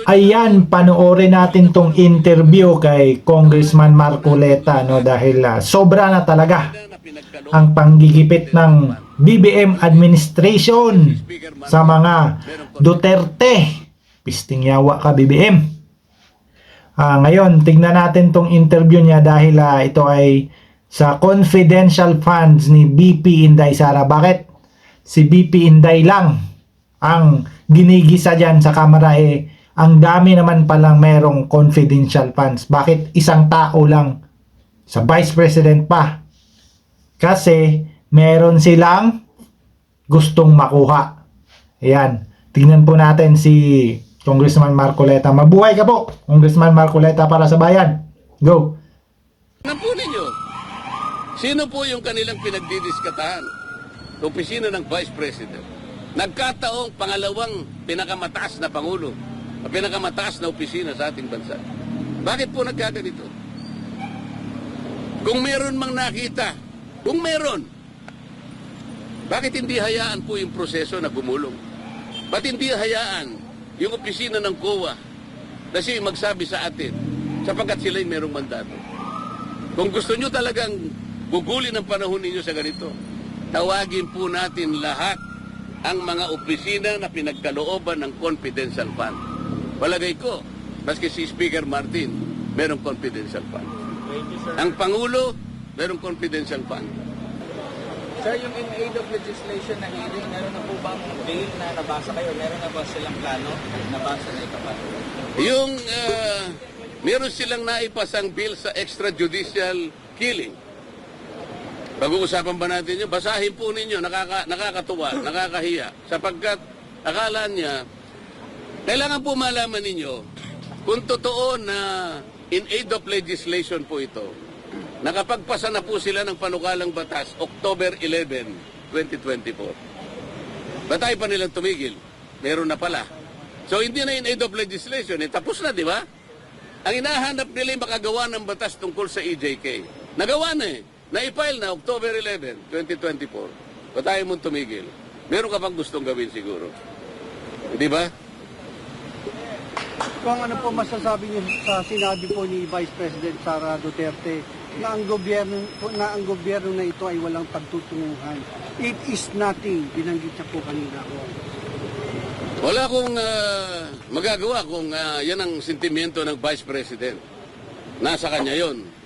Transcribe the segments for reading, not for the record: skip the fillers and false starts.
Ayan, panoorin natin tong interview kay Congressman Marcoleta, no, dahil sobra na talaga ang panggigipit ng BBM administration sa mga Duterte. Pisting yawa ka, BBM. Ngayon, tignan natin tong interview niya dahil ito ay sa confidential funds ni BP Inday Sara. Bakit? Si BP Inday lang ang ginigisa dyan sa kamera, ang dami naman palang merong confidential funds. Bakit isang tao lang sa Vice President pa? Kasi meron silang gustong makuha. Ayan, tingnan po natin si Congressman Marcoleta. Mabuhay ka po, Congressman Marcoleta, para sa bayan. Go! Ano po ninyo? Sino po yung kanilang pinagdidiskatahan? Opisina ng Vice President. Nagkataong pangalawang pinakamataas na Pangulo, pinakamataas na opisina sa ating bansa. Bakit po nagkaganito? Kung meron mang nakita, kung meron, bakit hindi hayaan po yung proseso na gumulong? Bakit hindi hayaan yung opisina ng COA na siya magsabi sa atin sapagkat sila yung merong mandato? Kung gusto nyo talagang gugulin ang panahon ninyo sa ganito, tawagin po natin lahat ang mga opisina na pinagkalooban ng confidential fund. Palagay ko, maski si Speaker Martin, merong confidential fund. Ang Pangulo, merong confidential fund. Sir, yung in aid of legislation na hearing, meron na po bang bill na nabasa kayo? Meron na ba silang plano? Nabasa na ito pa? Yung, meron silang naipasang bill sa extrajudicial killing. Pag-uusapan ba natin yun? Basahin po ninyo, nakakatuwa, nakakahiya. Sapagkat akala niya, kailangan po malaman ninyo, kung totoo na in aid of legislation po ito, nakapagpasa na po sila ng panukalang batas October 11, 2024. Batay pa nilang tumigil. Meron na pala. So hindi na in aid of legislation. Tapos na, di ba? Ang hinahanap nila yung makagawa ng batas tungkol sa EJK. Nagawa na Na-file na October 11, 2024. Batay mong tumigil. Meron ka pang gustong gawin siguro. Di ba? Kung ano po masasabi niyo sa sinabi po ni Vice President Sara Duterte na ang gobyerno na ito ay walang pagtutunguhan. It is nothing. Binanggit niya po kanina ko. Wala akong magagawa kung yan ang sentimiento ng Vice President. Nasa kanya yon.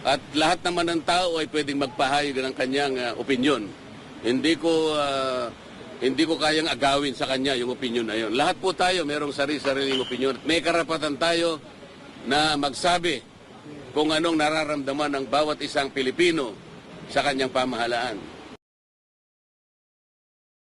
At lahat naman ng tao ay pwedeng magpahayag ng kanyang opinyon. Hindi ko kayang agawin sa kanya yung opinyon na yon. Lahat po tayo merong sarili-sariling opinyon. May karapatan tayo na magsabi kung anong nararamdaman ng bawat isang Pilipino sa kanyang pamahalaan.